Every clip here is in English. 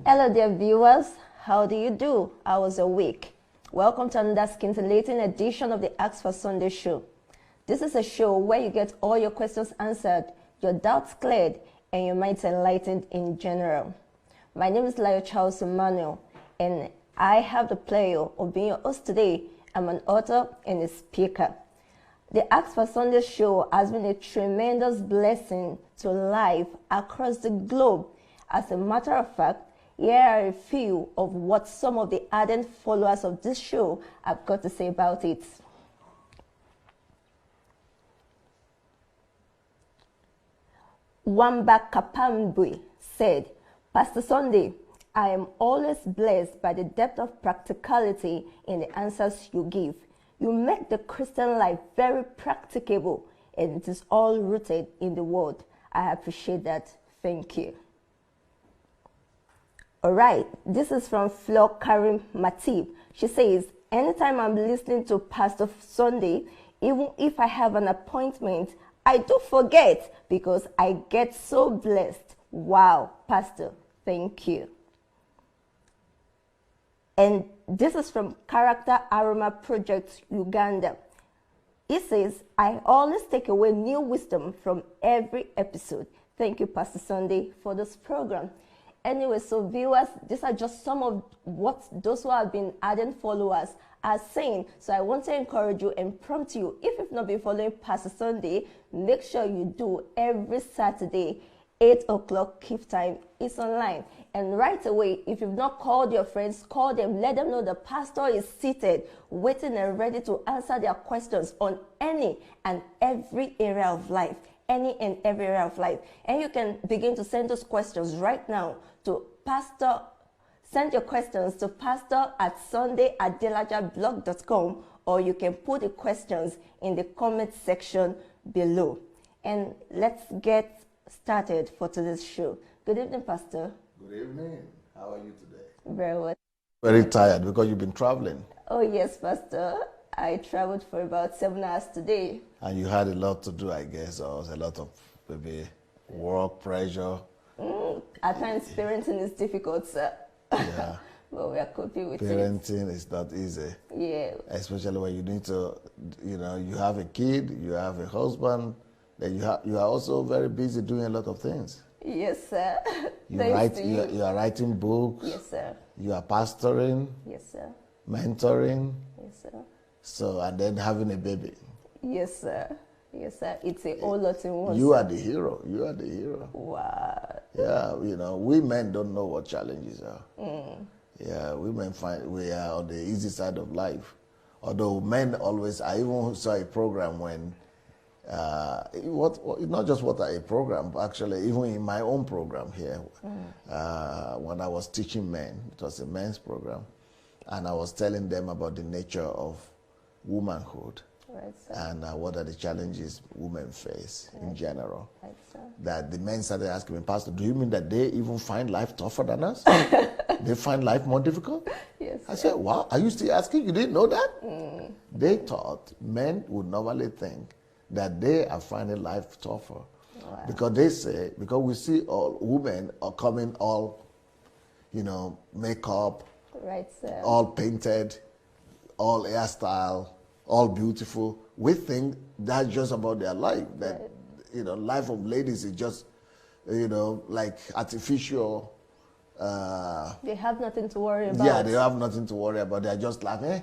Hello dear viewers, how do you do? How was your week? Welcome to another scintillating edition of the Ask for Sunday show. This is a show where you get all your questions answered, your doubts cleared, and your minds enlightened in general. My name is Adelaja Charles Emmanuel, and I have the pleasure of being your host today. I'm an author and a speaker. The Ask for Sunday show has been a tremendous blessing to life across the globe. As a matter of fact, here are a few of what some of the ardent followers of this show have got to say about it. Wamba Kapambwe said, Pastor Sunday, I am always blessed by the depth of practicality in the answers you give. You make the Christian life very practicable, and it is all rooted in the Word. I appreciate that. Thank you. All right, this is from Flo Karim Matib. She says, anytime I'm listening to Pastor Sunday, even if I have an appointment, I do forget because I get so blessed. Wow, Pastor, thank you. And this is from Character Aroma Project Uganda. He says, I always take away new wisdom from every episode. Thank you, Pastor Sunday, for this program. Anyway, so viewers, these are just some of what those who have been ardent followers are saying. So I want to encourage you and prompt you, if you've not been following Pastor Sunday, make sure you do every Saturday, 8 o'clock Kyiv time. It's online. And right away, if you've not called your friends, call them, let them know the pastor is seated, waiting and ready to answer their questions on any and every area of life. Any and every area of life. And you can begin to send those questions right now to Pastor. Send your questions to pastor@sunday@adelajablog.com, or you can put the questions in the comment section below. And let's get started for today's show. Good evening, Pastor. Good evening. How are you today? Very well. Very tired because you've been traveling. Oh, yes, Pastor. I traveled for about 7 hours today. And you had a lot to do, I guess, or a lot of maybe work pressure. At times, parenting is difficult, sir. Yeah. But we are coping with Parenting is not easy. Yeah. Especially when you need to, you have a kid, you have a husband, then you are also very busy doing a lot of things. Yes, sir. You are writing books. Yes, sir. You are pastoring. Yes, sir. Mentoring. Yes, sir. So, and then having a baby. Yes, sir. Yes, sir. It's a whole lot in one. You are the hero. You are the hero. Wow. Yeah, we men don't know what challenges are. Yeah, we men find we are on the easy side of life. Although men always, I even saw a program when, not just a program, but actually even in my own program here, when I was teaching men, it was a men's program, and I was telling them about the nature of womanhood. Right, sir. And what are the challenges women face in general. Right, sir. That the men started asking me, Pastor, do you mean that they even find life tougher than us? They find life more difficult? Yes, I said, wow, are you still asking? You didn't know that? They thought men would normally think that they are finding life tougher. Wow. Because we see all women are coming all, makeup, right, sir. all painted, all hairstyle, all beautiful. We think that's just about their life. That life of ladies is just, like artificial. They have nothing to worry about. Yeah, they have nothing to worry about. They're just laughing.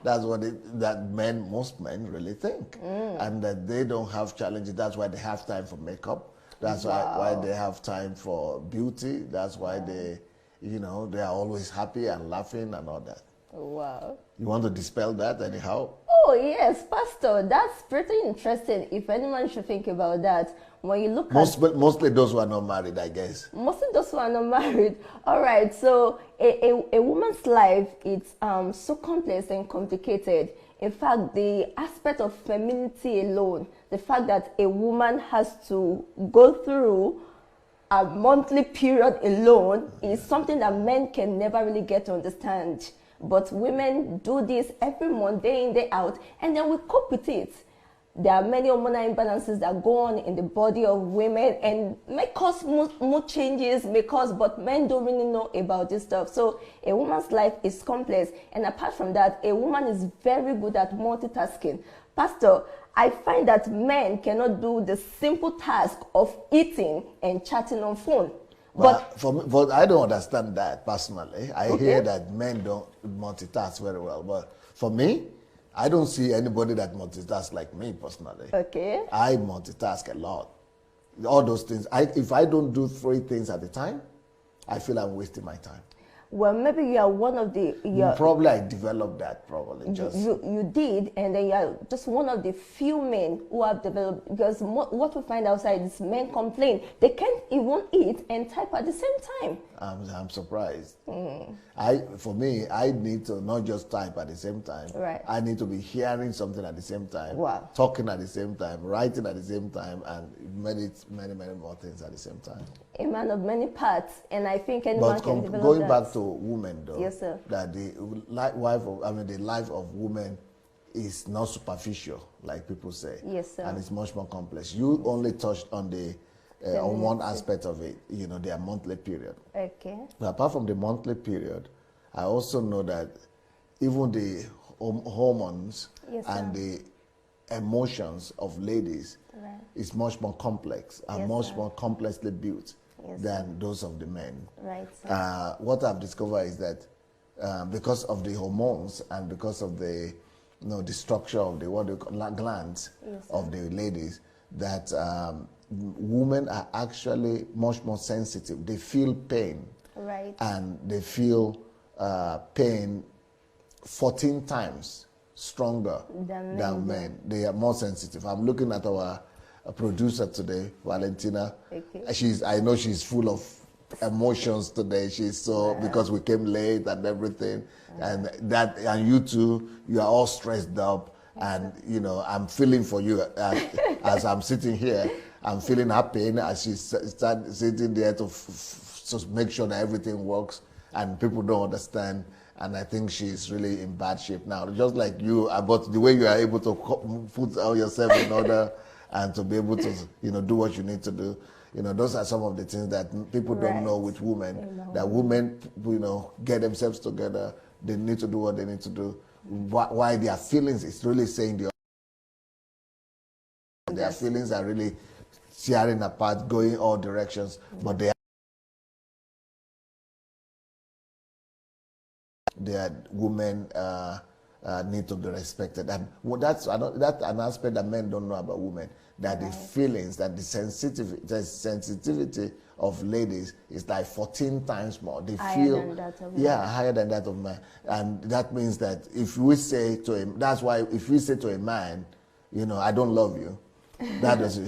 That's what most men really think, and that they don't have challenges. That's why they have time for makeup. That's why they have time for beauty. That's why they are always happy and laughing and all that. Wow. You want to dispel that anyhow? Oh, yes, Pastor. That's pretty interesting. If anyone should think about that, when you look mostly those who are not married, I guess. Mostly those who are not married. All right. So a woman's life, it's so complex and complicated. In fact, the aspect of femininity alone, the fact that a woman has to go through a monthly period alone is something that men can never really get to understand. But women do this every month, day in, day out, and then we cope with it. there are many hormonal imbalances that go on in the body of women and may cause mood changes, but men don't really know about this stuff. So a woman's life is complex. And apart from that, a woman is very good at multitasking. Pastor, I find that men cannot do the simple task of eating and chatting on phone. But I don't understand that personally. I hear that men don't multitask very well. But for me, I don't see anybody that multitasks like me personally. Okay. I multitask a lot. All those things. If I don't do 3 things at a time, I feel I'm wasting my time. Well, maybe you are one of the... Probably I developed that, probably. You did, and then you are just one of the few men who have developed, because what we find outside is men complain. They can't even eat and type at the same time. I'm surprised. For me, I need to not just type at the same time. Right. I need to be hearing something at the same time, talking at the same time, writing at the same time, and many more things at the same time. A man of many parts, and I think anyone can develop going that. Back to women, though, yes, sir. That the life of women is not superficial, like people say. Yes, sir. And it's much more complex. You only touched on on one aspect of it, their monthly period. Okay. But apart from the monthly period, I also know that even the hormones and the emotions of ladies is much more complex and much more complexly built than those of the men. Right. What I've discovered is that because of the hormones and because of the structure of the glands of the ladies, that women are actually much more sensitive. They feel pain, and they feel pain 14 times stronger than men. They are more sensitive. I'm looking at our producer today, Valentina. Okay. I know she's full of emotions today. She's because we came late and everything, and you too, you are all stressed up, and I'm feeling for you as I'm sitting here. I'm feeling her pain as she's sitting there to make sure that everything works, and people don't understand. And I think she's really in bad shape now, just like you. But the way you are able to put yourself in order and to be able to, do what you need to do. Those are some of the things that people don't know with women. That women, get themselves together. They need to do what they need to do. Why their feelings is really saying their feelings are really tearing apart, going all directions, but their women need to be respected, and that's an aspect that men don't know about women. That the feelings, that the sensitivity of ladies is like 14 times more. They feel higher than that of men, and that means that if we say to him, that's why if we say to a man, I don't love you, that doesn't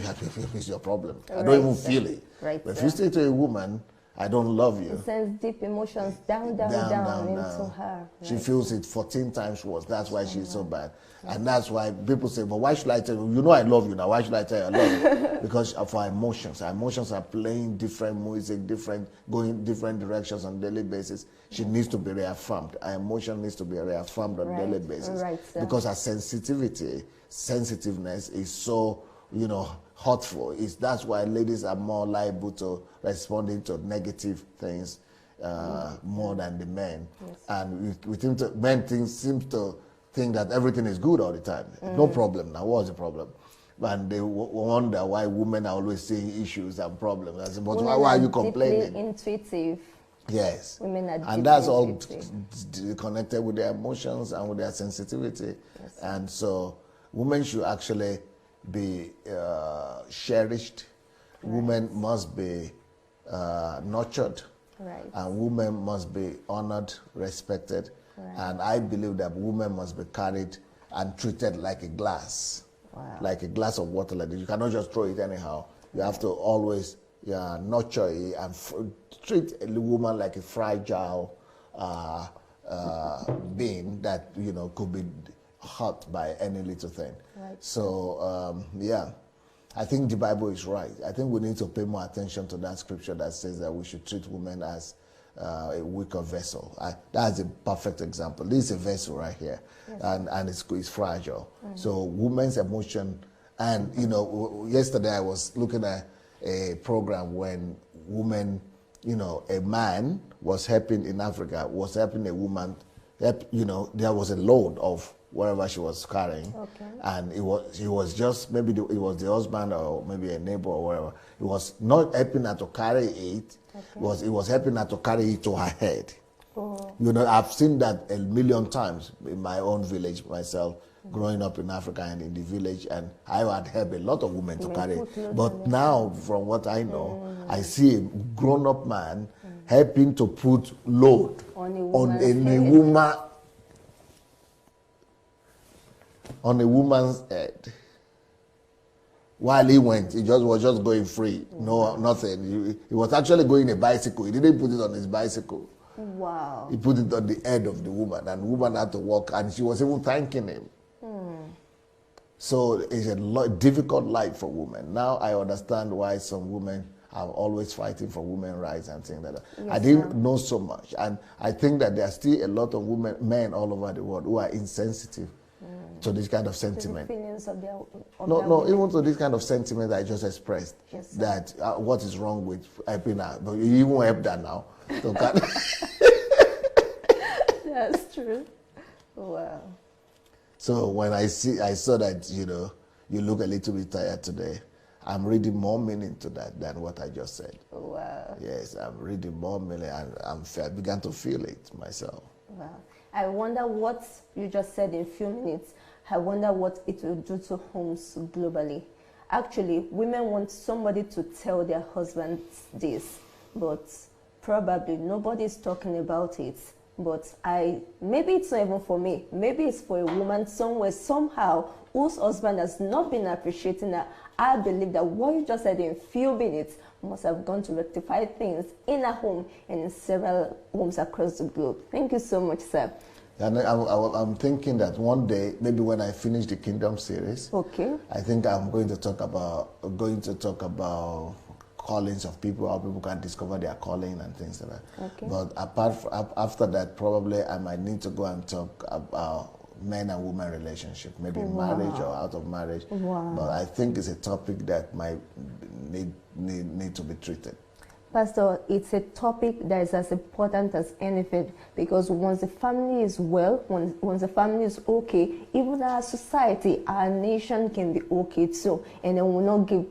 is your problem. I don't even feel it. Right. But if you say to a woman, I don't love you, it sends deep emotions down into her. Right? She feels it 14 times worse. That's why she's so bad. And that's why people say, but why should I tell you? I love you now. Why should I tell you I love you? Because of our emotions. Our emotions are playing different music, going different directions on a daily basis. She needs to be reaffirmed. Our emotion needs to be reaffirmed on a daily basis. Right, because our sensitiveness is so, hurtful. That's why ladies are more liable to responding to negative things more than the men. Yes. And men seem to think that everything is good all the time. No problem. Now, what's the problem? And they wonder why women are always seeing issues and problems. I said, but why are you complaining? Intuitive. Yes. Women are and that's all connected with their emotions and with their sensitivity. Yes. And so women should actually be cherished. Right. Women must be nurtured. Right. And women must be honored, respected. Right. And I believe that women must be carried and treated like a glass. Wow. Like a glass of water like this. You cannot just throw it anyhow. You have to always nurture it and treat a woman like a fragile being that could be hurt by any little thing. Right. So I think the Bible is right. I think we need to pay more attention to that scripture that says that we should treat women as a weaker vessel. That's a perfect example. This is a vessel right here, yes. and it's fragile. Mm-hmm. So women's emotion And, you know, yesterday I was looking at a program when women, you know, a man was helping in Africa, was helping a woman, you know, there was a load of whatever she was carrying. Okay. And it was just, maybe it was the husband or maybe a neighbor or whatever. It was not helping her to carry it, Okay. it was helping her to carry it to her head. Oh. You know, I've seen that a million times in my own village myself, growing up in Africa and in the village, and I had helped a lot of women to carry it. But now, from what I know, I see a grown-up man helping to put load on a woman's head. While he went, he was just going free, no nothing. He was actually going a bicycle. He didn't put it on his bicycle. Wow. He put it on the head of the woman, and the woman had to walk, and she was even thanking him. So it's a difficult life for women. Now I understand why some women are always fighting for women's rights and things like that. Yes, I didn't know so much, and I think that there are still a lot of men all over the world who are insensitive to this kind of sentiment. To the feelings of their Even to this kind of sentiment I just expressed. Yes, that what is wrong with helping her? But you even help that now. So That's true. Wow. So when I saw that, you know, you look a little bit tired today, I'm reading more meaning to that than what I just said. Wow. Yes, I'm reading more meaning, and I began to feel it myself. Wow. I wonder what you just said in a few minutes. I wonder what it will do to homes globally. Actually, women want somebody to tell their husbands this, but probably nobody is talking about it. But maybe it's not even for me. Maybe it's for a woman somewhere, somehow, whose husband has not been appreciating her. I believe that what you just said in a few minutes must have gone to rectify things in a home and in several homes across the globe. Thank you so much, sir. And I'm thinking that one day, maybe when I finish the Kingdom series, okay, I think I'm going to talk about callings of people, how people can discover their calling and things like that. Okay. But after that, probably I might need to go and talk about men and women relationship, maybe marriage or out of marriage. Wow. But I think it's a topic that might need to be treated. Pastor, it's a topic that is as important as anything, because once the family is well, once the family is okay, even our society, our nation can be okay too. And then we'll not give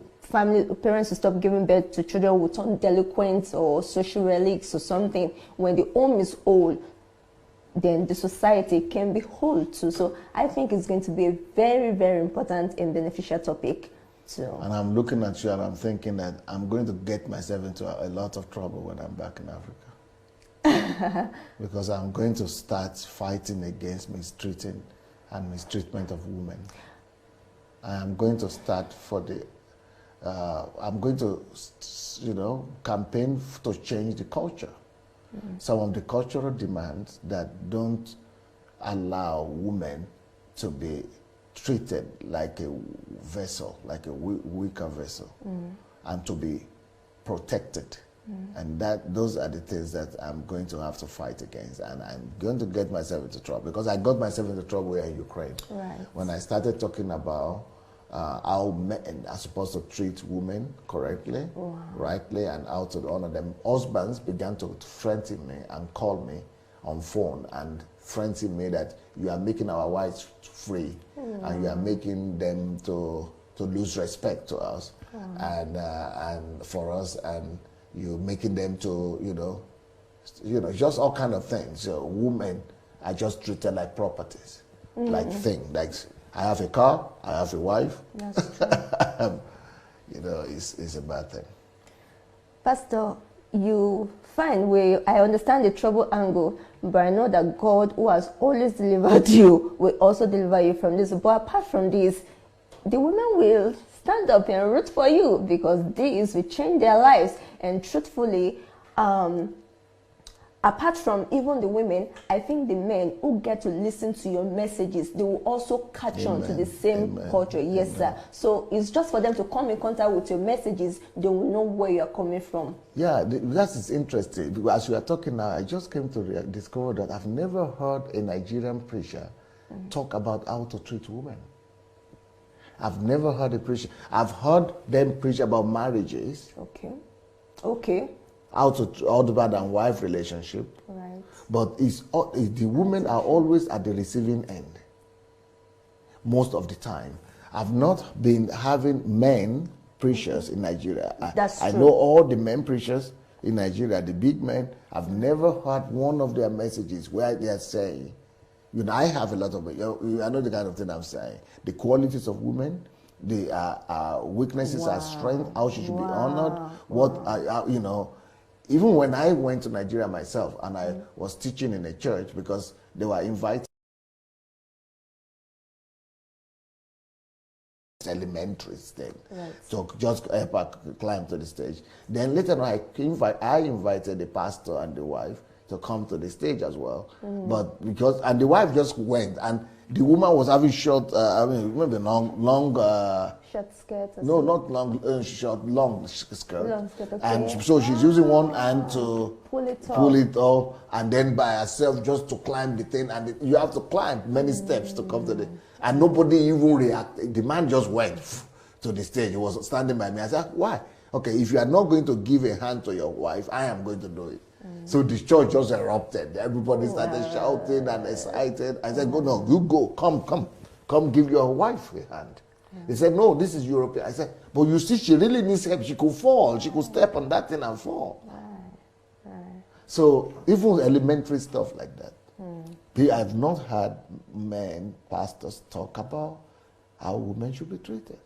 parents to stop giving birth to children who turn delinquents or social relics or something. When the home is old, then the society can be whole too. So I think it's going to be a very, very important and beneficial topic too. And I'm looking at you and I'm thinking that I'm going to get myself into a lot of trouble when I'm back in Africa. Because I'm going to start fighting against mistreating and mistreatment of women. I'm going to start I'm going to, campaign to change the culture. Some of the cultural demands that don't allow women to be treated like a vessel, like a weaker vessel, and to be protected. And those are the things that I'm going to have to fight against. And I'm going to get myself into trouble, because I got myself into trouble here in Ukraine. Right. When I started talking about how men are supposed to treat women correctly, rightly, and how to honor them. Husbands began to threaten me and call me on phone and threaten me that you are making our wives free and you are making them to lose respect to us and for us, and you're making them to just all kind of things. So women are just treated like properties, like things, like. I have a car, I have a wife. That's true. It's a bad thing. Pastor, I understand the trouble angle, but I know that God, who has always delivered you, will also deliver you from this. But apart from this, the women will stand up and root for you, because this will change their lives. And truthfully, apart from even the women, I think the men who get to listen to your messages, they will also catch on to the same culture. Yes, sir. So it's just for them to come in contact with your messages. They will know where you are coming from. Yeah, that is interesting. Because as we are talking now, I just came to discover that I've never heard a Nigerian preacher talk about how to treat women. I've never heard a preacher. I've heard them preach about marriages. Okay. Husband and wife relationship. Right. But the women are always at the receiving end. Most of the time. I've not been having men preachers in Nigeria. I know all the men preachers in Nigeria, the big men. I've never heard one of their messages where they are saying, I have a lot of, I know the kind of thing I'm saying. The qualities of women, the weaknesses and strength, how she should be honored, even when I went to Nigeria myself and I was teaching in a church because they were invited elementary stage. Right. So just climb to the stage. Then later on I invited the pastor and the wife to come to the stage as well. But and the wife just went, and the woman was having short, remember long short skirt? No, not long, short, long skirt. Long skirt, okay. And so she's using one hand to pull it up, and then by herself just to climb the thing, and you have to climb many steps to come to the, and nobody even reacted. The man just went to the stage. He was standing by me. I said, why? Okay, if you are not going to give a hand to your wife, I am going to do it. So the church just erupted. Everybody started shouting and excited. I said, no, you go, come give your wife a hand. They said, no, this is European. I said, but you see, she really needs help. She could fall. She could step on that thing and fall. So even elementary stuff like that. I've not had pastors talk about how women should be treated.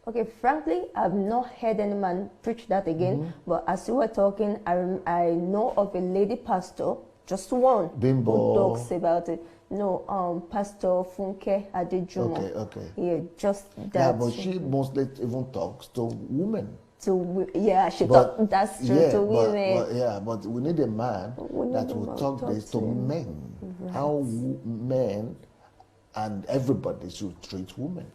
Okay, frankly, I've not heard any man preach that again. But as you were talking, I know of a lady pastor, just one, Bimbo, who talks about it. No, Pastor Funke Adejumo. Okay. Yeah, just that. Yeah, but she mostly even talks to women. She talks. That's true, yeah, to women. But we need a man that will talk this to men. Right. How men and everybody should treat women.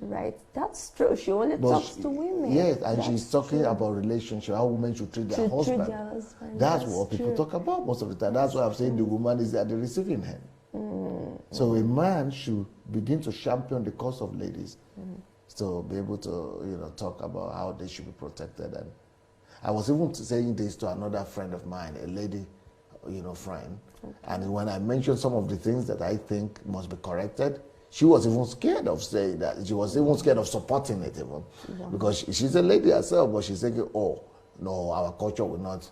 Right, that's true. She only talks to women. Yes, and she's talking about relationship, how women should treat their husband. That's what people talk about most of the time. That's why I'm saying the woman is at the receiving end. So a man should begin to champion the cause of ladies, to be able to talk about how they should be protected. And I was even saying this to another friend of mine, a lady, friend, and when I mentioned some of the things that I think must be corrected, she was even scared of saying that. She was even scared of supporting it even. Because she's a lady herself, but she's thinking, oh, no, our culture will not,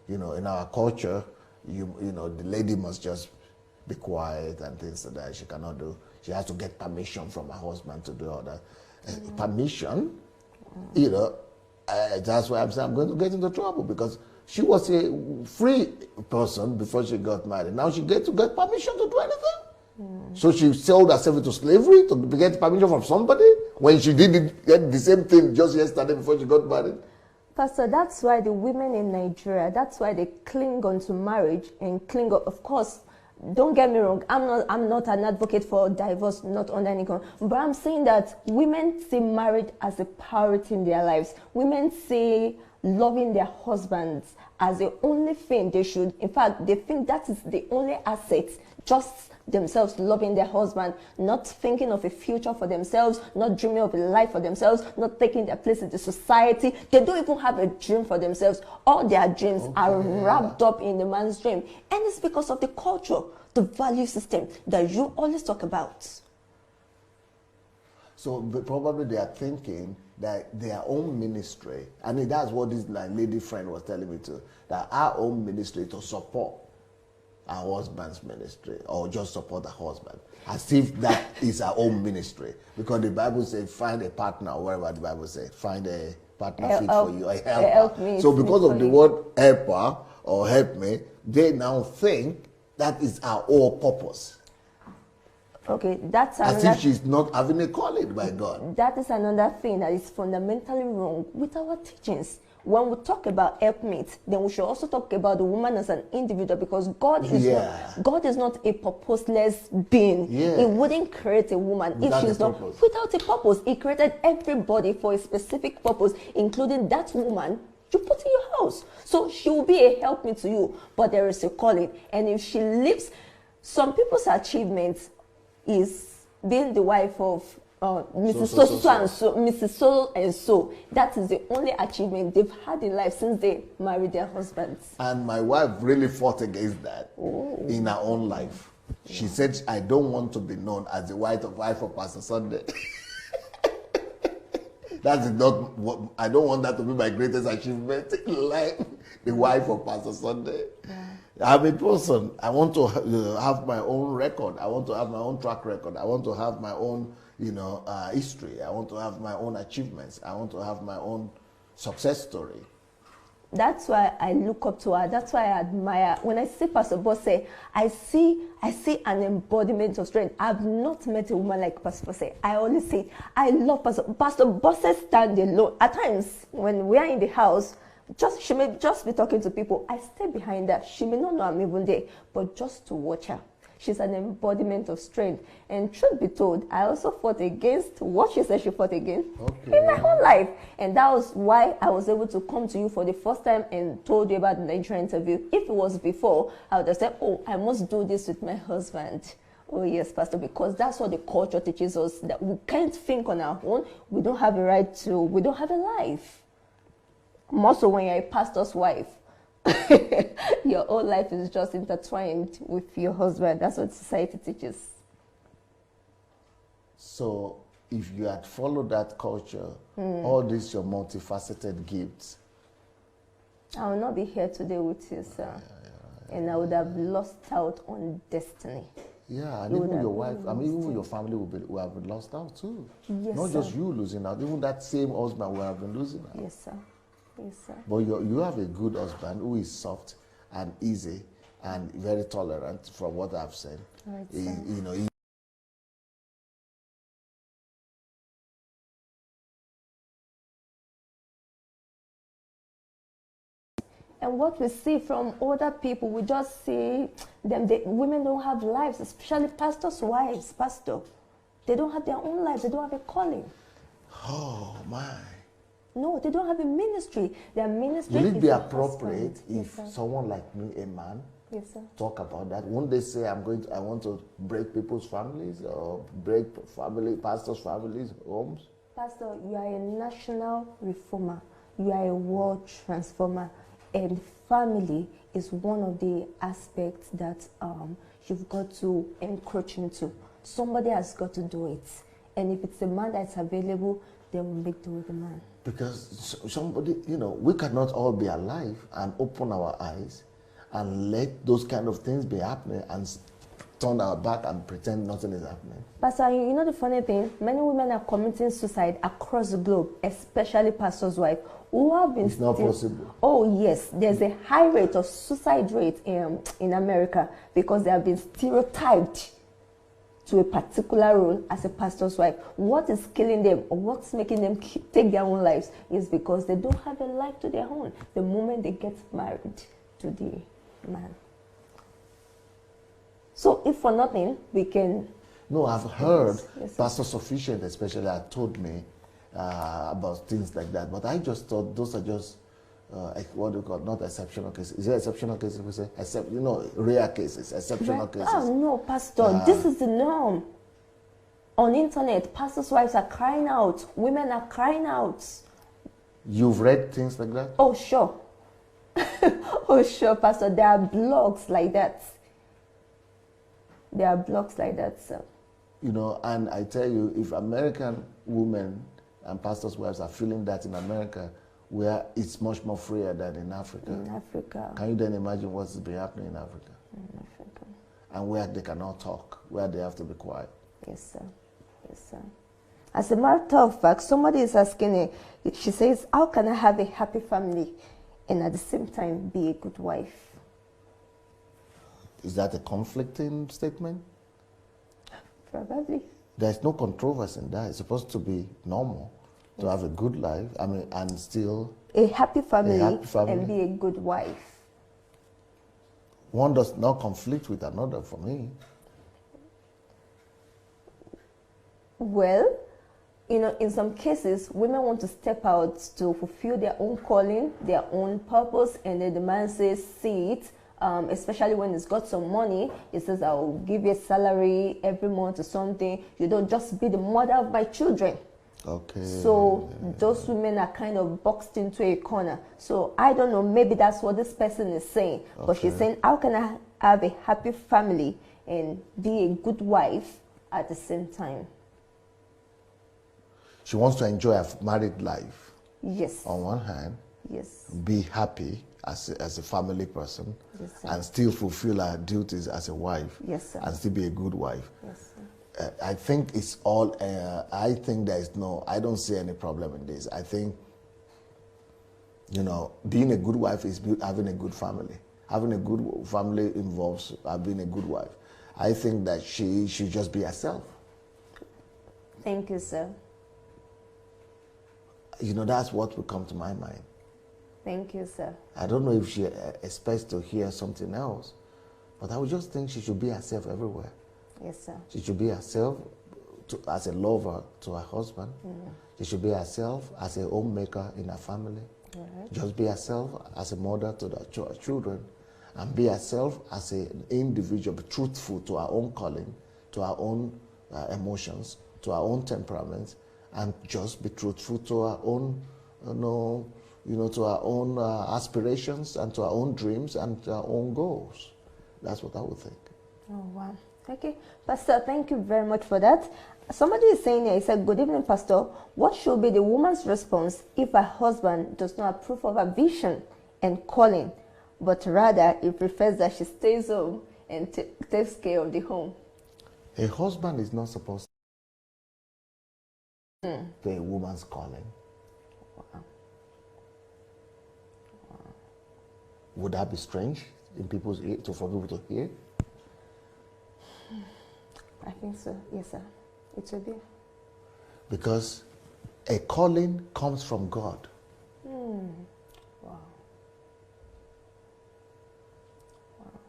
in our culture, the lady must just be quiet and things like that. She cannot do, she has to get permission from her husband to do all that. Permission, that's why I'm saying I'm going to get into trouble, because she was a free person before she got married. Now she gets to get permission to do anything. So she sold herself into slavery to get permission from somebody when she did the same thing just yesterday before she got married. Pastor, that's why the women in Nigeria, that's why they cling on to marriage and cling on. Of course, don't get me wrong, I'm not an advocate for divorce, not under any condition, but I'm saying that women see marriage as a priority in their lives. Women see loving their husbands as the only thing they should, in fact, they think that is the only asset, just themselves loving their husband, not thinking of a future for themselves, not dreaming of a life for themselves, not taking their place in the society. They don't even have a dream for themselves. All their dreams are wrapped up in the man's dream. And it's because of the culture, the value system that you always talk about. So probably they are thinking that their own ministry, and that's what this lady friend was telling me too, that our own ministry to support our husband's ministry, or just support the husband, as if that is our own ministry. Because the Bible says, find a partner, or whatever the Bible says, find a partner fit for you, a helper. So because of the word helper or help me, they now think that is our whole purpose. Okay, that's another, as if she's not having a calling by God. That is another thing that is fundamentally wrong with our teachings. When we talk about helpmate, then we should also talk about the woman as an individual, because God is not a purposeless being. He wouldn't create a woman if she's not without a purpose. He created everybody for a specific purpose, including that woman you put in your house. So she will be a helpmate to you, but there is a calling. And if she lives, some people's achievements is being the wife of Mrs. So and so, Mrs. So and so. That is the only achievement they've had in life since they married their husbands. And my wife really fought against that in her own life. She said, I don't want to be known as the wife of Pastor Sunday. That is not what, I don't want that to be my greatest achievement in life, the wife of Pastor Sunday. I'm a person. I want to have my own record. I want to have my own track record. I want to have my own, history. I want to have my own achievements. I want to have my own success story. That's why I look up to her. That's why I admire. When I see Pastor Bosse, I see an embodiment of strength. I've not met a woman like Pastor Bosse. I always say, I love Pastor Bosse stand alone. At times, when we are in the house, she may just be talking to people. I stay behind her. She may not know I'm even there, but just to watch her. She's an embodiment of strength. And truth be told, I also fought against what she said she fought against in my whole life. And that was why I was able to come to you for the first time and told you about the Nigerian interview. If it was before, I would have said, oh, I must do this with my husband. Oh, yes, Pastor, because that's what the culture teaches us, that we can't think on our own. We don't have a right to, we don't have a life. More so when you're a pastor's wife. Your whole life is just intertwined with your husband. That's what society teaches. So if you had followed that culture, all these your multifaceted gifts, I will not be here today with you, sir. And I would have lost out on destiny. Yeah, and even your wife, even your family will have been lost out too. Yes, not sir. just you losing out, even that same husband will have been losing out. Yes, sir. Yes, sir. But you have a good husband who is soft and easy and very tolerant, from what I've said. Right, and what we see from other people, we just see them. Women don't have lives, especially pastors' wives. Pastor, they don't have their own lives. They don't have a calling. Oh my! No, they don't have a ministry. Their ministry. Will it is be a appropriate husband. if Yes, someone like me, a man, yes, sir, talk about that? Won't they say I want to break people's families or break pastors' families, homes? Pastor, you are a national reformer. You are a world transformer. And family is one of the aspects that you've got to encroach into. Somebody has got to do it. And if it's a man that's available, then we'll make do with the man. Because somebody, we cannot all be alive and open our eyes and let those kind of things be happening and turn our back and pretend nothing is happening. Pastor, you know the funny thing? Many women are committing suicide across the globe, especially pastor's wife, who have been. It's not possible. Oh yes, there's a high rate of suicide rate in America because they have been stereotyped to a particular role as a pastor's wife. What is killing them, or what's making them take their own lives, is because they don't have a life to their own the moment they get married to the man. So if for nothing, we can... No, I've heard yes, Pastor Sufficient especially had told me about things like that, but I just thought those are just, what do you call it? Not exceptional cases. Is it exceptional cases we say? Rare cases, exceptional cases. Oh no, Pastor, this is the norm. On internet, pastors' wives are crying out. Women are crying out. You've read things like that? Oh, sure. Oh, sure, Pastor. There are blogs like that. There are blogs like that, sir. And I tell you, if American women and pastors' wives are feeling that in America, where it's much more freer than in Africa. In Africa. Can you then imagine what's been happening in Africa? In Africa. And where they cannot talk, where they have to be quiet. Yes, sir. Yes, sir. As a matter of fact, somebody is asking, she says, how can I have a happy family and at the same time be a good wife? Is that a conflicting statement? Probably. There's no controversy in that. It's supposed to be normal to have a good life, and still... A happy family and be a good wife. One does not conflict with another for me. Well, in some cases, women want to step out to fulfill their own calling, their own purpose, and then the man says, see it, especially when he's got some money. He says, I'll give you a salary every month or something. You don't just be the mother of my children. Okay. So those women are kind of boxed into a corner. So I don't know, maybe that's what this person is saying. Okay. But she's saying, how can I have a happy family and be a good wife at the same time? She wants to enjoy a married life. Yes. On one hand. Yes. Be happy as a family person. Yes, sir. And still fulfill her duties as a wife. Yes, sir. And still be a good wife. Yes, sir. I think it's all, I think there is I don't see any problem in this. I think, being a good wife is having a good family. Having a good family involves being a good wife. I think that she should just be herself. Thank you, sir. That's what will come to my mind. Thank you, sir. I don't know if she expects to hear something else, but I would just think she should be herself everywhere. Yes, sir. She should be herself as a lover to her husband. She should be herself as a homemaker in her family. Just be herself as a mother to the children, and be herself as an individual, be truthful to her own calling, to her own emotions, to her own temperaments, and just be truthful to her own, to her own aspirations and to her own dreams and to her own goals. That's what I would think. Oh, wow. Okay, Pastor, thank you very much for that. Somebody is saying here, he said, good evening, Pastor. What should be the woman's response if her husband does not approve of her vision and calling, but rather he prefers that she stays home and takes care of the home? A husband is not supposed to a woman's calling. Wow. Wow. Would that be strange in people's ear, for people to hear? I think so. Yes, sir. It will be. Because a calling comes from God. Wow. Wow.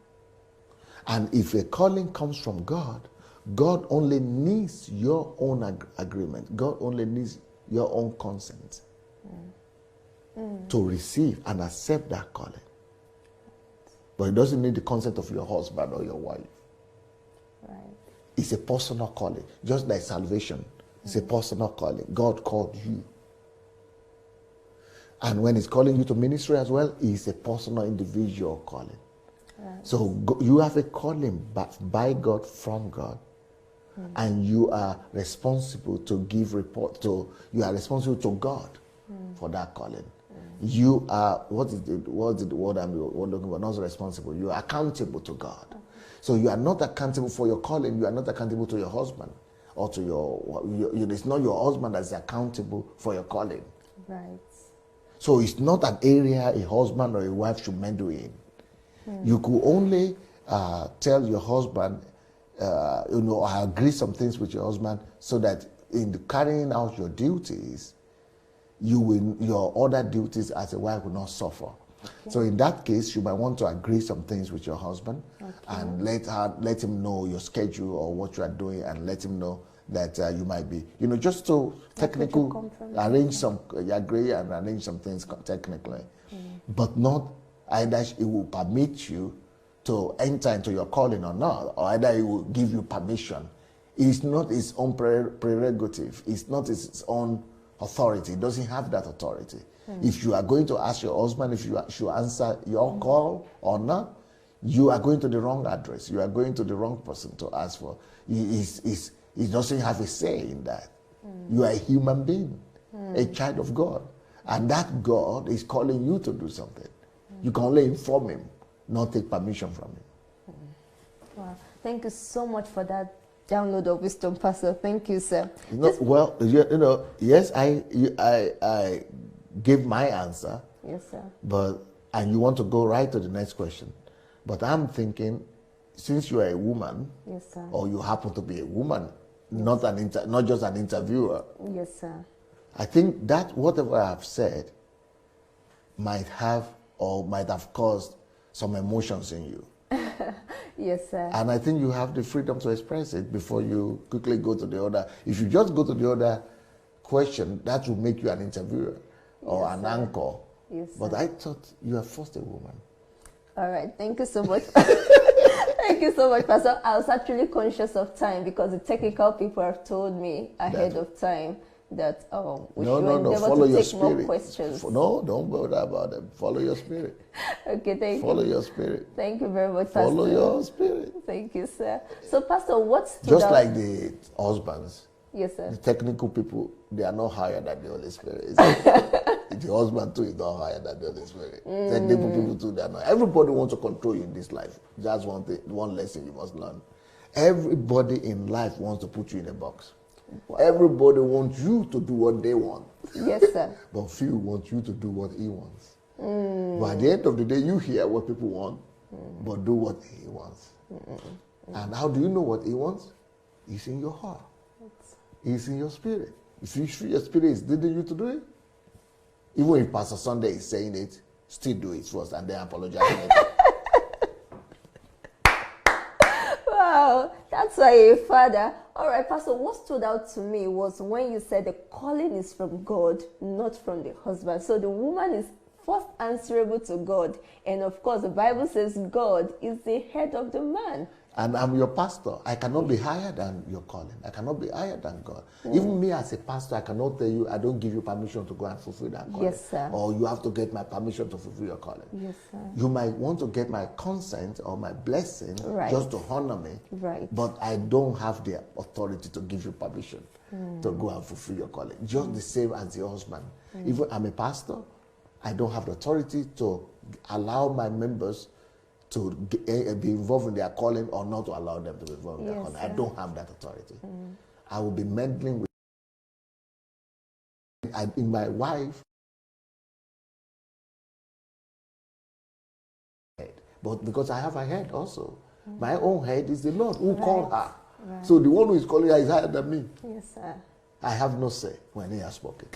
And if a calling comes from God, God only needs your own agreement. God only needs your own consent to receive and accept that calling. But it doesn't need the consent of your husband or your wife. Right. It's a personal calling. Just like salvation, it's a personal calling. God called you. And when he's calling you to ministry as well, it's a personal, individual calling. Right. So you have a calling by God, from God. And you are responsible to give report to, you are responsible to God for that calling. You are, what is the word I'm looking for? Not responsible. You are accountable to God. So you are not accountable for your calling. You are not accountable to your husband or to it's not your husband that's accountable for your calling. Right. So it's not an area a husband or a wife should meddle in. You could only tell your husband, I agree some things with your husband so that in the carrying out your duties, your other duties as a wife will not suffer. Okay. So in that case, you might want to agree some things with your husband and let him know your schedule or what you are doing, and let him know that you might be, just to technical arrange some, agree and arrange some things technically, but not either it will permit you to enter into your calling or not, or either it will give you permission. It's not its own prerogative. It's not its own authority. It doesn't have that authority. If you are going to ask your husband if you should answer your call or not, you are going to the wrong address. You are going to the wrong person to ask for. He doesn't have a say in that. You are a human being, a child of God. And that God is calling you to do something. You can only inform him, not take permission from him. Wow. Thank you so much for that download of wisdom, Pastor. Thank you, sir. Yes, I gave my answer. Yes, sir. And you want to go right to the next question. But I'm thinking, since you are a woman, yes, sir, or you happen to be a woman, not just an interviewer. Yes, sir. I think that whatever I've said might have caused some emotions in you. Yes, sir. And I think you have the freedom to express it before you quickly go to the other. If you just go to the other question, that will make you an interviewer or an anchor. Yes, but I thought you are first a woman. All right. Thank you so much. Thank you so much, Pastor. I was actually conscious of time because the technical people have told me ahead of time that we should endeavor follow to your take more spirit. questions. No, don't bother about them. Follow your spirit. Okay, thank you. Follow your spirit. Thank you very much, Pastor. Follow your spirit. Thank you, sir. So, Pastor, what's just like the husbands? Yes, sir. The technical people, they are not higher than the Holy Spirit. The husband too is not higher than the Holy Spirit. Technical people too, they are not. Everybody wants to control you in this life. That's one thing, one lesson you must learn. Everybody in life wants to put you in a box. Wow. Everybody wants you to do what they want. Yes, sir. But few want you to do what he wants. But at the end of the day, you hear what people want, but do what he wants. And how do you know what he wants? It's in your heart. It's in your spirit. If you feel your spirit is leading you to do it, even if Pastor Sunday is saying it, still do it first and then apologize later. Wow, that's why a father. All right, Pastor, what stood out to me was when you said the calling is from God, not from the husband. So the woman is first answerable to God. And of course, the Bible says God is the head of the man. And I'm your pastor. I cannot be higher than your calling. I cannot be higher than God. Even me as a pastor, I cannot tell you, I don't give you permission to go and fulfill that calling. Yes, sir. Or you have to get my permission to fulfill your calling. Yes, sir. You might want to get my consent or my blessing just to honor me. Right. But I don't have the authority to give you permission to go and fulfill your calling. Just the same as the husband. Even I'm a pastor, I don't have the authority to allow my members to be involved in their calling or not to allow them to be involved in their calling. I don't have that authority. I will be meddling with in my wife, but because I have a head also. My own head is the Lord who called her. Right. So the one who is calling her is higher than me. Yes, sir. I have no say when he has spoken.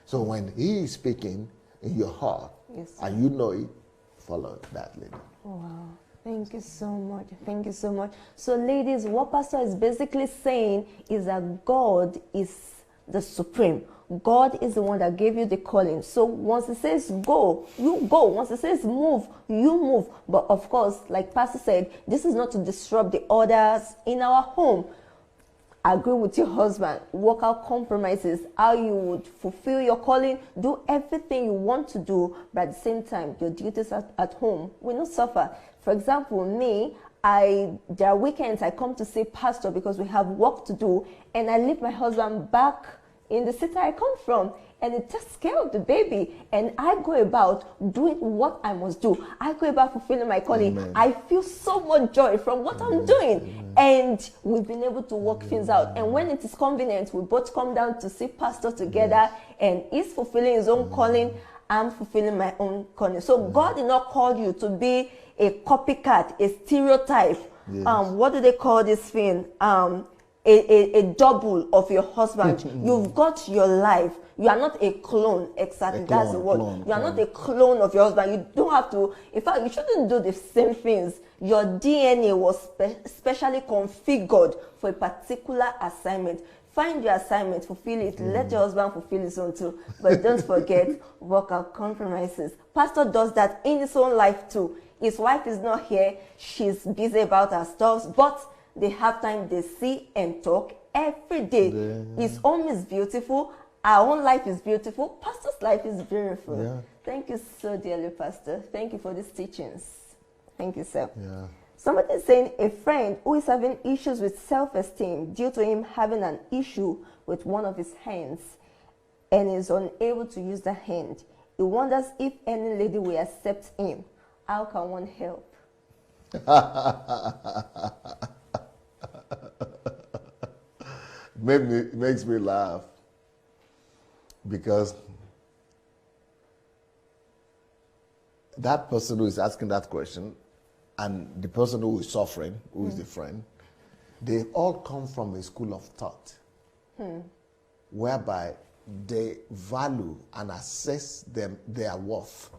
So when he is speaking in your heart, yes, and you know it, follow that leader. Wow. Thank you so much. Thank you so much. So, ladies, what Pastor is basically saying is that God is the supreme. God is the one that gave you the calling. So once it says go, you go. Once it says move, you move. But of course, like Pastor said, this is not to disrupt the orders in our home. Agree with your husband, work out compromises, how you would fulfill your calling, do everything you want to do, but at the same time, your duties at home will not suffer. For example, me, there are weekends I come to see Pastor because we have work to do, and I leave my husband back in the city I come from, and it takes care of the baby, and I go about doing what I must do. I go about fulfilling my calling. Amen. I feel so much joy from what I'm doing. Amen. And we've been able to work things out. And when it is convenient, we both come down to see Pastor together, and he's fulfilling his own calling, I'm fulfilling my own calling. So God did not call you to be a copycat, a stereotype. Yes. What do they call this thing? A double of your husband. You've got your life. You are not a clone. Exactly, that's the word. You are not a clone of your husband. You don't have to. In fact, you shouldn't do the same things. Your DNA was specially configured for a particular assignment. Find your assignment, fulfill it. Let your husband fulfill his own too. But don't forget, work out compromises. Pastor does that in his own life too. His wife is not here. She's busy about her stuff, but they have time, they see and talk every day. Yeah. His home is beautiful. Our own life is beautiful. Pastor's life is beautiful. Yeah. Thank you so dearly, Pastor. Thank you for these teachings. Thank you, sir. Yeah. Somebody is saying a friend who is having issues with self-esteem due to him having an issue with one of his hands and is unable to use the hand. He wonders if any lady will accept him. How can one help? Makes me laugh because that person who is asking that question and the person who is suffering, who is the friend, they all come from a school of thought whereby they value and assess their worth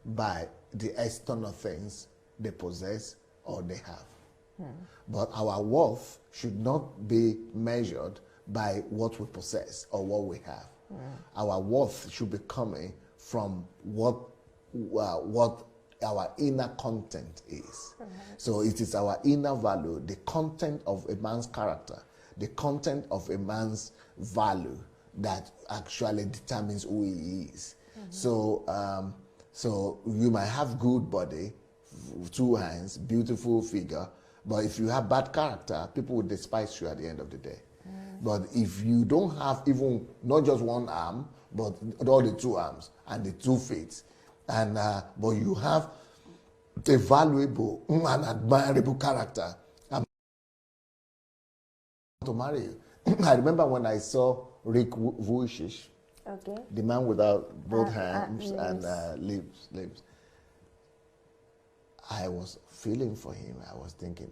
by the external things they possess or they have. But our worth should not be measured by what we possess or what we have. Our worth should be coming from what our inner content is. So it is our inner value, the content of a man's character, the content of a man's value that actually determines who he is. So you might have good body, 2 hands, beautiful figure, but if you have bad character, people will despise you at the end of the day. But if you don't have even not just 1 arm, but all the 2 arms and the 2 feet, and but you have a valuable and admirable character, I'm to marry you. I remember when I saw Rick Vujicic, the man without both hands and limbs. I was feeling for him. I was thinking,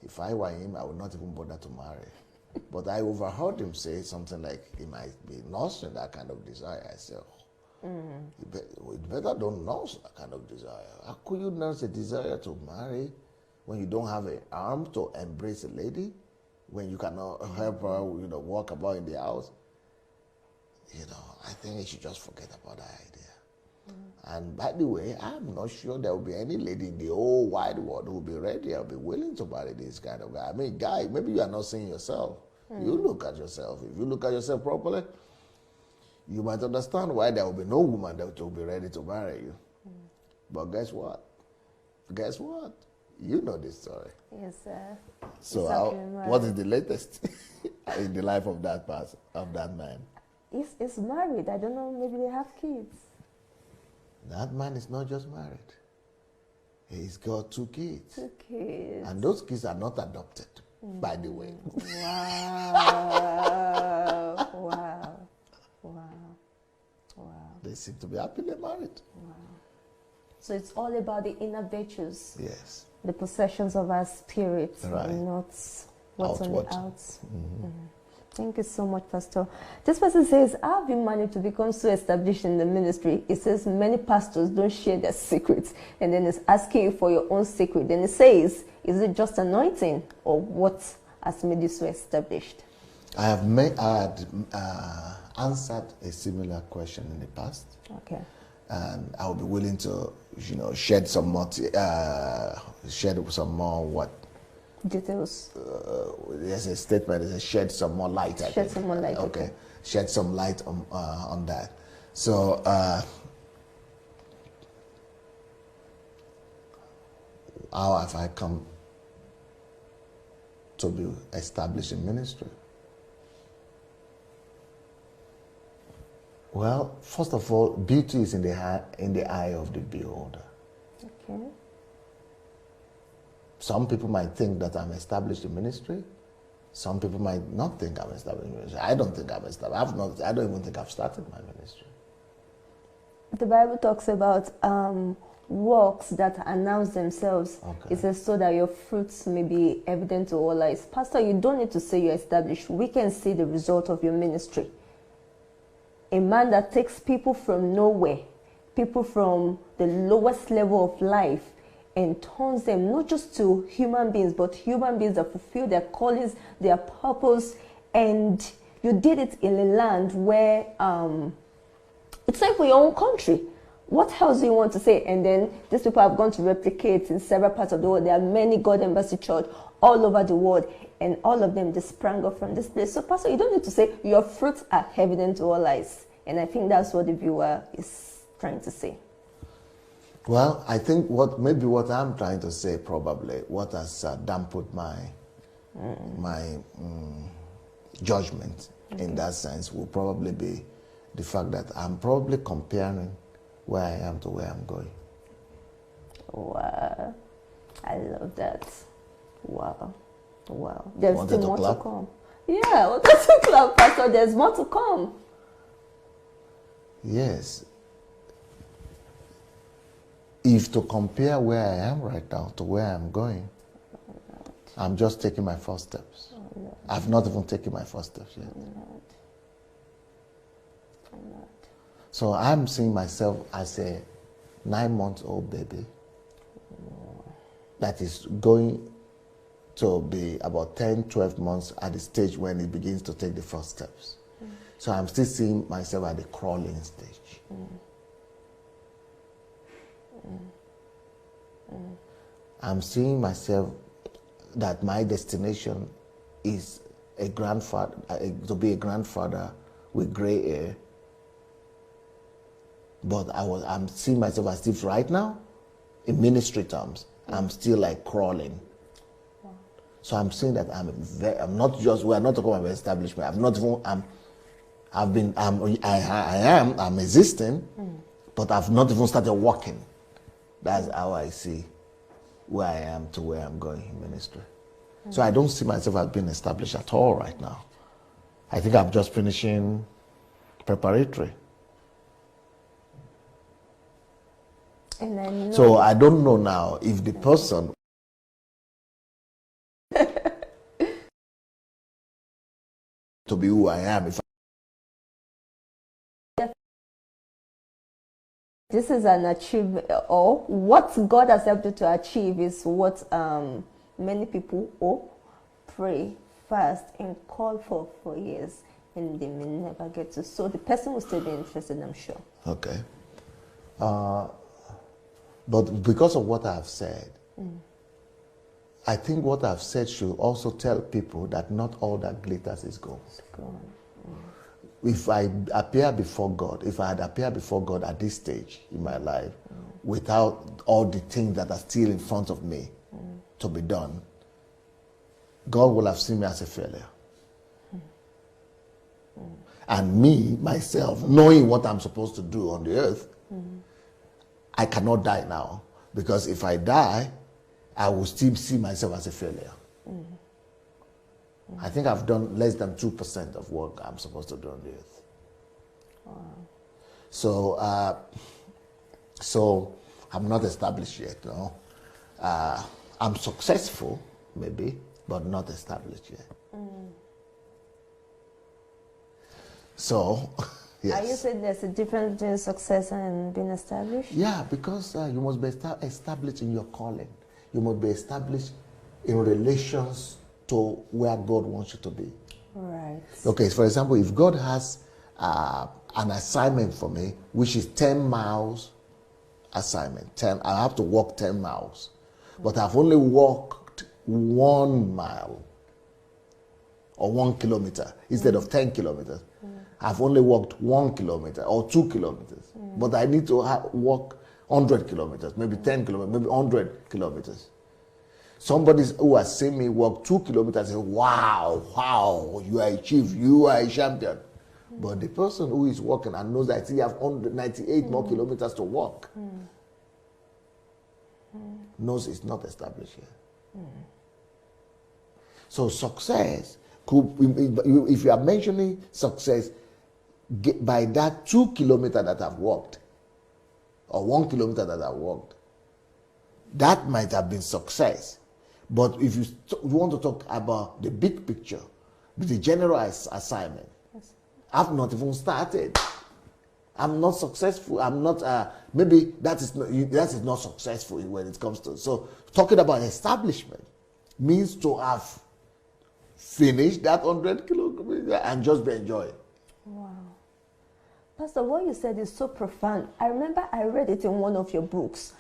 if I were him, I would not even bother to marry. But I overheard him say something like he might be nursing that kind of desire. I said, you better don't nurse that kind of desire. How could you nurse a desire to marry when you don't have an arm to embrace a lady? When you cannot help her, walk about in the house? I think you should just forget about that idea. And by the way, I'm not sure there will be any lady in the whole wide world who will be ready or be willing to marry this kind of guy. I mean, guy, maybe you are not seeing yourself. You look at yourself. If you look at yourself properly, you might understand why there will be no woman that will be ready to marry you. But guess what? You know this story. Yes, sir. So what is the latest in the life of that person, of that man? He's married. I don't know, maybe they have kids. That man is not just married. He's got 2 kids. 2 kids. And those kids are not adopted, by the way. Wow. Wow. They seem to be happily married. Wow. So it's all about the inner virtues. Yes. The possessions of our spirit, right. And not what's Outward. on the outs. Thank you so much, Pastor. This person says, how have you managed to become so established in the ministry? It says many pastors don't share their secrets, and then it's asking you for your own secret. Then it says, is it just anointing, or what has made you so established? I had answered a similar question in the past. Okay. And I will be willing to, shed some more what? Details. There's a statement. There's a shed some more light. Shed some more light. Okay. Shed some light on that. So how have I come to be established in ministry? Well, first of all, beauty is in the eye of the beholder. Okay. Some people might think that I'm established in ministry. Some people might not think I'm established in ministry. I don't think I'm established. I don't even think I've started my ministry. The Bible talks about works that announce themselves. Okay. It says so that your fruits may be evident to all eyes. Pastor, you don't need to say you're established. We can see the result of your ministry. A man that takes people from nowhere, people from the lowest level of life, and turns them not just to human beings, but human beings that fulfill their callings, their purpose. And you did it in a land where it's like for your own country. What else do you want to say? And then these people have gone to replicate in several parts of the world. There are many God Embassy Church all over the world, and all of them just sprang up from this place. So, Pastor, you don't need to say your fruits are evident to all eyes. And I think that's what the viewer is trying to say. Well, I think what I'm trying to say, probably what has dampened my judgment in that sense will probably be the fact that I'm probably comparing where I am to where I'm going. Wow, I love that. Wow. There's still more to come. Yeah, well, that's a clap, Pastor. There's more to come. Yes. If to compare where I am right now to where I'm going, I'm just taking my first steps. I've not even taken my first steps yet. So I'm seeing myself as a 9-month-old baby that is going to be about 10, 12 months at the stage when it begins to take the first steps. So I'm still seeing myself at the crawling stage. I'm seeing myself that my destination is a grandfather, to be a grandfather with gray hair. But I'm seeing myself as if right now, in ministry terms, I'm still like crawling. Wow. So I'm saying that I'm not just, we're not talking about establishment. I'm existing, but I've not even started walking. That's how I see where I am to where I'm going in ministry. So I don't see myself as being established at all right now. I think I'm just finishing preparatory. And so I don't know now if the person to be who I am. This is an achievement, or what God has helped you to achieve is what many people hope, pray, fast, and call for years, and they may never get to. So the person will still be interested, I'm sure. Okay. But because of what I've said, I think what I've said should also tell people that not all that glitters is gold. If I appear before God, if I had appeared before God at this stage in my life, without all the things that are still in front of me to be done, God will have seen me as a failure. And me, myself, knowing what I'm supposed to do on the earth, I cannot die now. Because if I die, I will still see myself as a failure. I think I've done less than 2% of what I'm supposed to do on the earth. Wow. So I'm not established yet, no. I'm successful, maybe, but not established yet. So, yes. Are you saying there's a difference between success and being established? Yeah, because you must be established in your calling. You must be established in relations to where God wants you to be. Right. Okay, for example, if God has an assignment for me, which is 10 miles assignment, I have to walk 10 miles, but I've only walked 1 mile or 1 kilometer instead of 10 kilometers. I've only walked 1 kilometer or 2 kilometers, but I need to walk 100 kilometers, maybe 10 kilometers, maybe 100 kilometers. Somebody who has seen me walk 2 kilometers say, wow, you are a chief, you are a champion. But the person who is walking and knows that he has 198 more kilometers to walk knows it's not established yet. So success, if you are mentioning success, by that 2 kilometers that I've walked, or 1 kilometer that I've walked, that might have been success. But if you want to talk about the big picture, the general assignment, I've not even started. I'm not successful. I'm not, maybe that is not successful when it comes to. So talking about establishment means to have finished that 100 kilometers and just be enjoying. Wow. Pastor, what you said is so profound. I remember I read it in one of your books.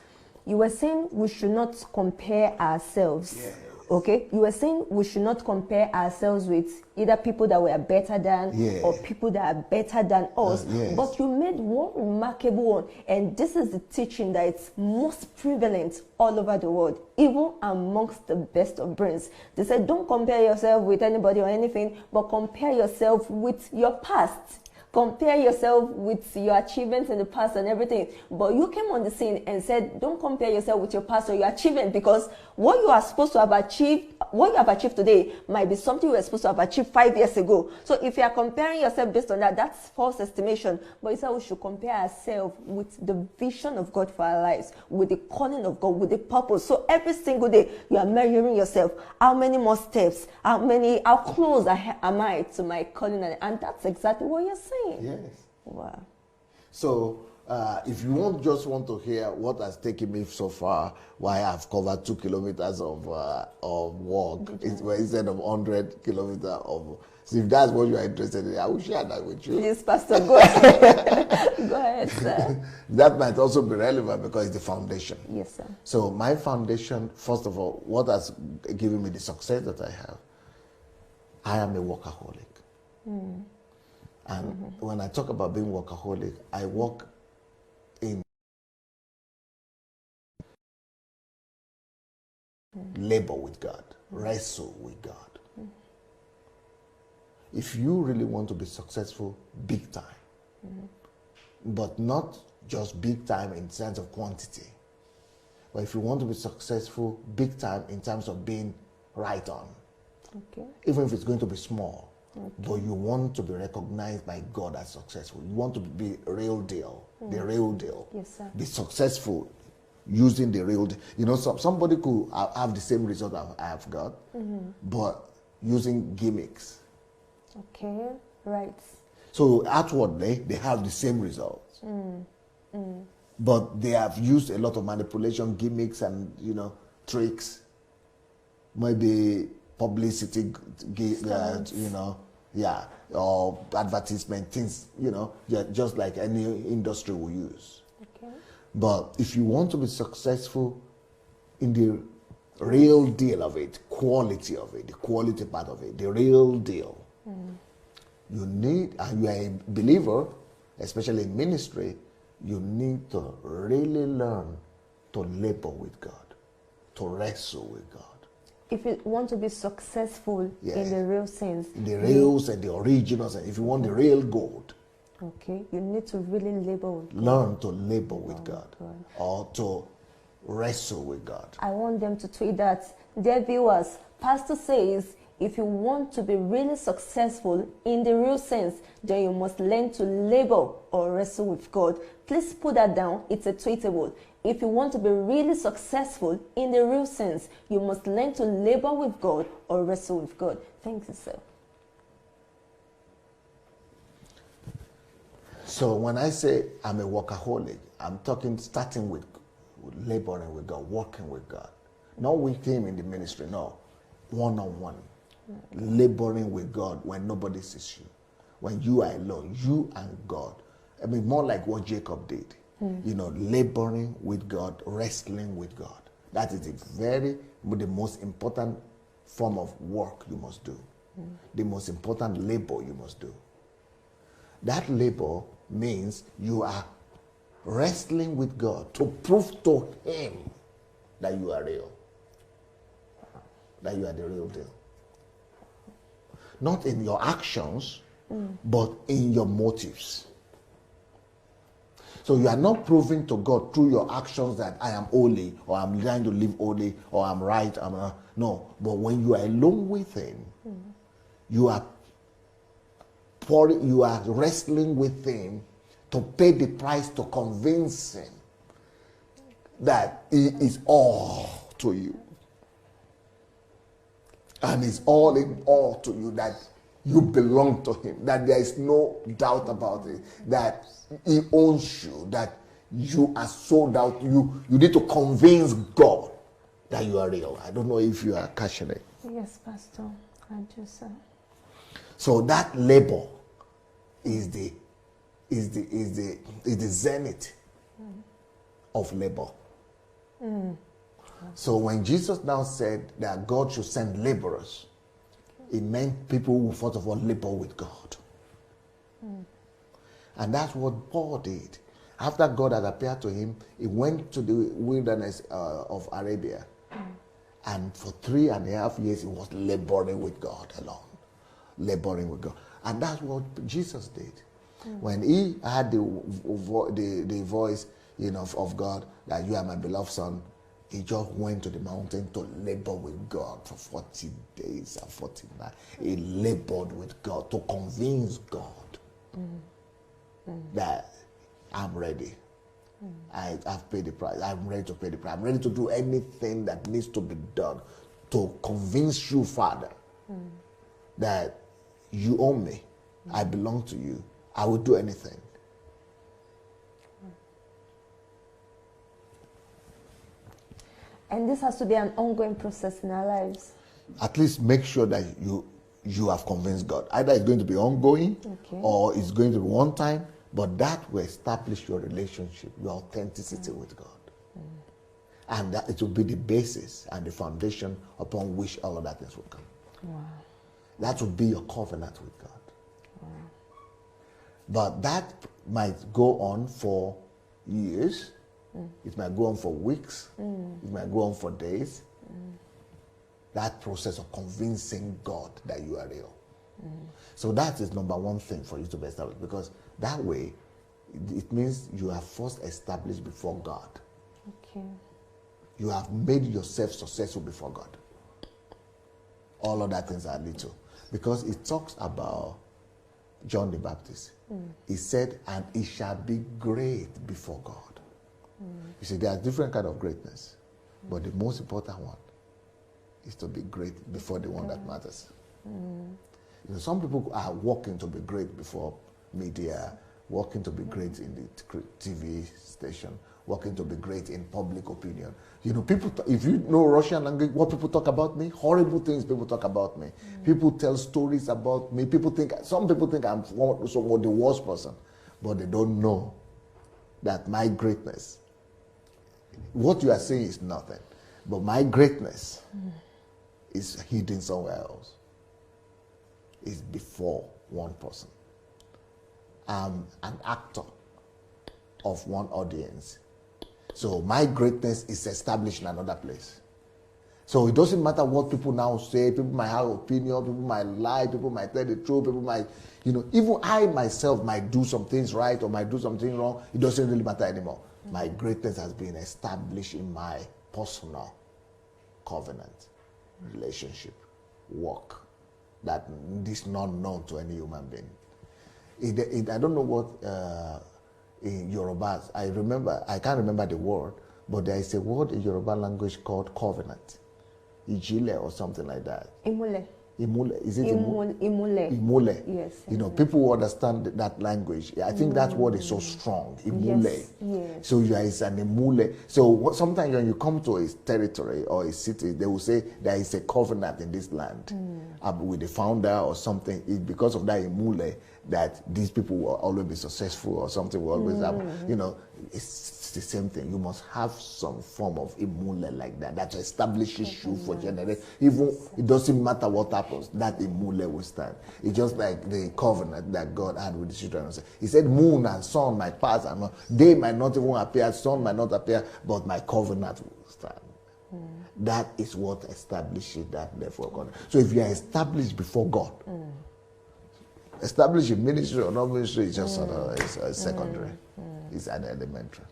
You were saying we should not compare ourselves. Yes. Okay? You were saying we should not compare ourselves with either people that we are better than or people that are better than us. Yes. But you made one remarkable one, and this is the teaching that it's most prevalent all over the world, even amongst the best of brains. They said don't compare yourself with anybody or anything, but compare yourself with your past. Compare yourself with your achievements in the past and everything. But you came on the scene and said, don't compare yourself with your past or your achievement, because what you are supposed to have achieved, what you have achieved today might be something you were supposed to have achieved 5 years ago. So if you are comparing yourself based on that, that's false estimation. But it's how we should compare ourselves with the vision of God for our lives, with the calling of God, with the purpose. So every single day you are measuring yourself. How many more steps? How close am I to my calling? And that's exactly what you're saying. Yes. Wow. So if you just want to hear what has taken me so far, why I've covered 2 kilometers of walk instead of 100 kilometers of. So if that's what you are interested in, I will share that with you. Please, Pastor, go ahead. Go ahead, sir. That might also be relevant because it's the foundation. Yes, sir. So my foundation, first of all, what has given me the success that I have, I am a workaholic. And when I talk about being workaholic, I work in labor with God, wrestle with God. If you really want to be successful, big time, but not just big time in terms of quantity, but if you want to be successful, big time in terms of being right on, even if it's going to be small, but you want to be recognized by God as successful. You want to be real deal, the real deal. Yes, sir. Be successful using the real deal. You know, somebody could have the same result I have got, but using gimmicks. Okay, right. So outwardly, they have the same results. But they have used a lot of manipulation, gimmicks, and, you know, tricks. Maybe publicity, you know, or advertisement, things, you know, just like any industry will use. Okay. But if you want to be successful in the real deal of it, quality of it, the quality part of it, the real deal, you need, and you are a believer, especially in ministry, you need to really learn to labor with God, to wrestle with God. If you want to be successful in the real sense. In the real and the original sense, if you want the real gold. Okay, you need to really labor with God. Learn to labor with God, or to wrestle with God. I want them to tweet that. Dear viewers, Pastor says, if you want to be really successful in the real sense, then you must learn to labor or wrestle with God. Please put that down. It's a tweetable. If you want to be really successful in the real sense, you must learn to labor with God or wrestle with God. Thank you, sir. So when I say I'm a workaholic, I'm starting with laboring with God, working with God. Not with Him in the ministry, no. One-on-one. Laboring with God when nobody sees you. When you are alone, you and God. I mean, more like what Jacob did. You know, laboring with God, wrestling with God. That is the most important form of work you must do. The most important labor you must do. That labor means you are wrestling with God to prove to Him that you are real. That you are the real deal. Not in your actions, but in your motives. So you are not proving to God through your actions that I am holy, or I'm trying to live holy, or I'm right. No, but when you are alone with Him, you are wrestling with Him to pay the price to convince Him that He is all to you. And it's all in all to you, that you belong to Him, that there is no doubt about it, that He owns you, that you are sold out. You need to convince God that you are real. I don't know if you are catching it. Yes, Pastor. I do, sir. So that labor is the zenith of labor. So when Jesus now said that God should send laborers, it meant people who first of all labor with God. And that's what Paul did. After God had appeared to him, he went to the wilderness of Arabia. And for 3.5 years, he was laboring with God alone. Laboring with God. And that's what Jesus did. When he had the voice, of God, that you are my beloved son, he just went to the mountain to labor with God for 40 days and 40 nights. He labored with God to convince God that I'm ready. I've paid the price. I'm ready to pay the price. I'm ready to do anything that needs to be done to convince you, Father, that you own me. I belong to you. I will do anything. And this has to be an ongoing process in our lives. At least make sure that you have convinced God. Either it's going to be ongoing, or it's going to be one time, but that will establish your relationship, your authenticity with God. And that it will be the basis and the foundation upon which all of that things will come. Wow. That will be your covenant with God. Wow. But that might go on for years. It might go on for weeks. It might go on for days. That process of convincing God that you are real. So that is number one thing for you to be established, because that way it means you are first established before God. Okay. You have made yourself successful before God. All other things are little. Because it talks about John the Baptist. He said, and he shall be great before God. You see, there are different kind of greatness. But the most important one is to be great before the one that matters. You know, some people are working to be great before media, working to be great in the TV station, working to be great in public opinion. You know, people, if you know Russian language, what people talk about me, horrible things people talk about me. People tell stories about me. Some people think I'm the worst person, but they don't know that my greatness, what you are saying is nothing, but my greatness is hidden somewhere else. It's before one person. I'm an actor of one audience. So my greatness is established in another place. So it doesn't matter what people now say. People might have opinion, people might lie, people might tell the truth, people might, you know, even I myself might do some things right or might do something wrong. It doesn't really matter anymore. My greatness has been established in my personal covenant, relationship, work, that is not known to any human being. I don't know what in Yoruba, I can't remember the word, but there is a word in Yoruba language called covenant. Ijile or something like that. Imule. Imule. Is it Imule. Imule. Yes. You know, people who understand that language. I think that word is so strong. Imule. Yes. So you are an imule. So sometimes when you come to a territory or a city, they will say there is a covenant in this land with the founder or something. It's because of that imule that these people will always be successful or something will always happen. You know, it's the same thing. You must have some form of imule like that establishes you for generation. Even it doesn't matter what happens, that imule will stand. It's just like the covenant that God had with the children. He said, moon and sun might pass, and they might not even appear, sun might not appear, but my covenant will stand. That is what establishes that level of God. So if you are established before God, established in ministry or not ministry is just it's secondary. It's an elementary.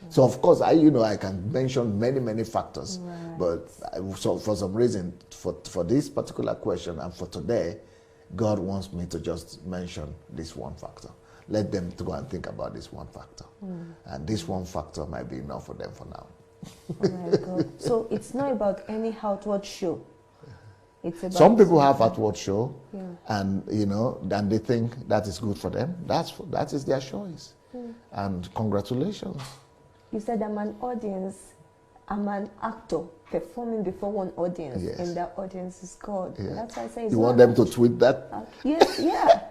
So of course, I can mention many factors, but so for some reason, for this particular question and for today, God wants me to just mention this one factor. Let them go and think about this one factor, and this one factor might be enough for them for now. Oh my God! So it's not about any outward show. It's about some people have outward show, and and they think that is good for them. That is their choice, and congratulations. You said I'm an audience. I'm an actor performing before one audience, and that audience is God. Yeah. That's why I say it's you want them to tweet that? Yes, yeah.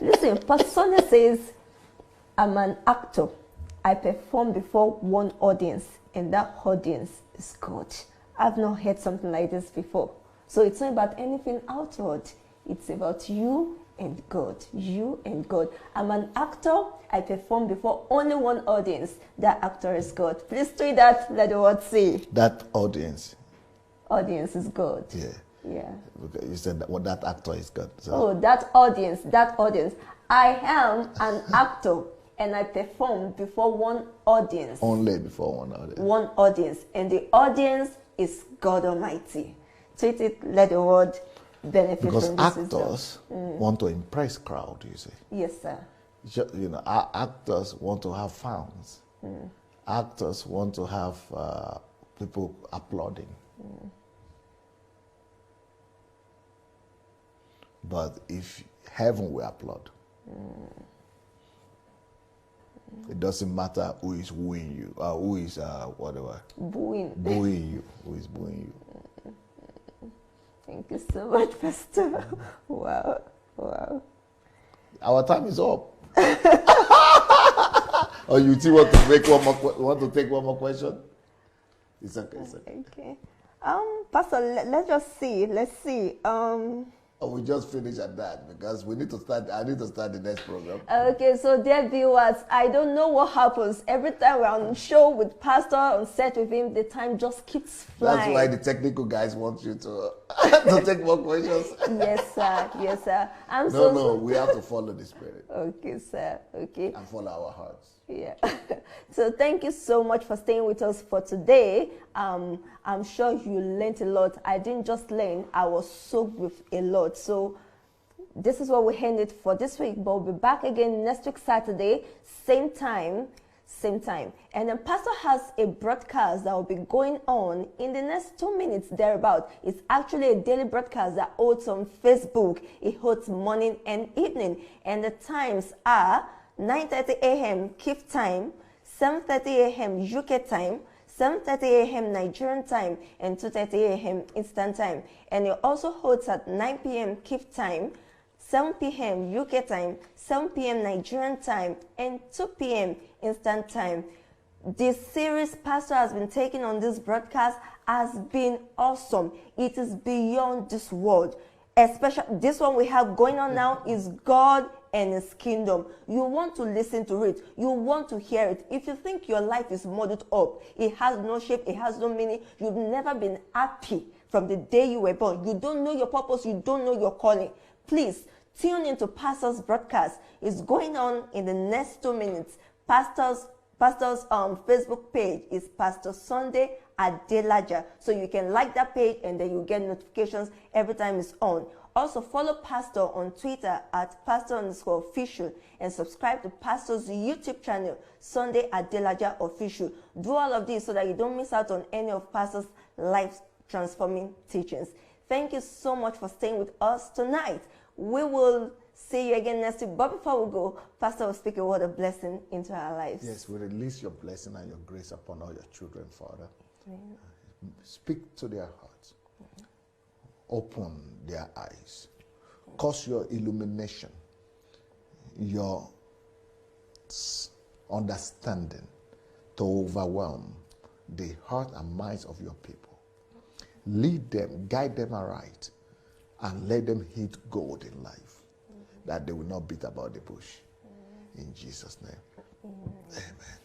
Listen, Pastor Sunday says, I'm an actor. I perform before one audience, and that audience is God. I've not heard something like this before. So it's not about anything outward. It's about you and God. You and God. I'm an actor. I perform before only one audience. That actor is God. Please tweet that. Let the world see. That audience. Audience is God. Yeah. Yeah. Okay, you said that actor is God. So. Oh, that audience. I am an actor and I perform before one audience. Only before one audience. One audience. And the audience is God Almighty. Tweet it, let the world benefit because from this. Because actors want to impress crowd, you see. Yes, sir. Actors want to have fans. Actors want to have people applauding. But if heaven will applaud, It doesn't matter who is wooing you, who is whatever. Booing you. Who is booing you. Thank you so much, Pastor. Wow. Our time is up. Or you still want to make want to take one more question? It's okay. Okay. Pastor, let's just see. Let's see. Or we just finish at that because we need to start. I need to start the next program. Okay, so dear viewers, I don't know what happens every time we're on show with Pastor, on set with him. The time just keeps flying. That's why the technical guys want you to to take more questions. Yes, sir. Yes, sir. No, we have to follow the Spirit. Okay, sir. Okay. And follow our hearts. Yeah. So thank you so much for staying with us for today. I'm sure you learned a lot. I didn't just learn, I was soaked with a lot. So this is what we ended for this week, but we'll be back again next week, Saturday, same time. And then Pastor has a broadcast that will be going on in the next 2 minutes thereabout. It's actually a daily broadcast that holds on Facebook. It holds morning and evening. And the times are 9:30 a.m. Kyiv time, 7:30 a.m. UK time, 7:30 a.m. Nigerian time, and 2:30 a.m. Eastern time. And it also holds at 9 p.m. Kyiv time, 7 p.m. UK time, 7 p.m. Nigerian time, and 2 p.m. Eastern time. This series Pastor has been taking on this broadcast has been awesome. It is beyond this world. Especially this one we have going on now is God and His kingdom. You want to listen to it. You want to hear it. If you think your life is muddled up, it has no shape, it has no meaning, you've never been happy from the day you were born. You don't know your purpose, you don't know your calling. Please tune into Pastor's broadcast. It's going on in the next 2 minutes. Pastor's Facebook page is Pastor Sunday Adelaja. So you can like that page and then you get notifications every time it's on. Also follow Pastor on Twitter at Pastor_official and subscribe to Pastor's YouTube channel, Sunday Adelaja Official. Do all of this so that you don't miss out on any of Pastor's life transforming teachings. Thank you so much for staying with us tonight. We will see you again next week. But before we go, Pastor will speak a word of blessing into our lives. Yes, we release your blessing and your grace upon all your children, Father. Amen. Speak to their hearts. Open their eyes. Cause your illumination, your understanding to overwhelm the heart and minds of your people. Lead them, guide them aright, and let them hit gold in life, that they will not beat about the bush. In Jesus' name. Amen.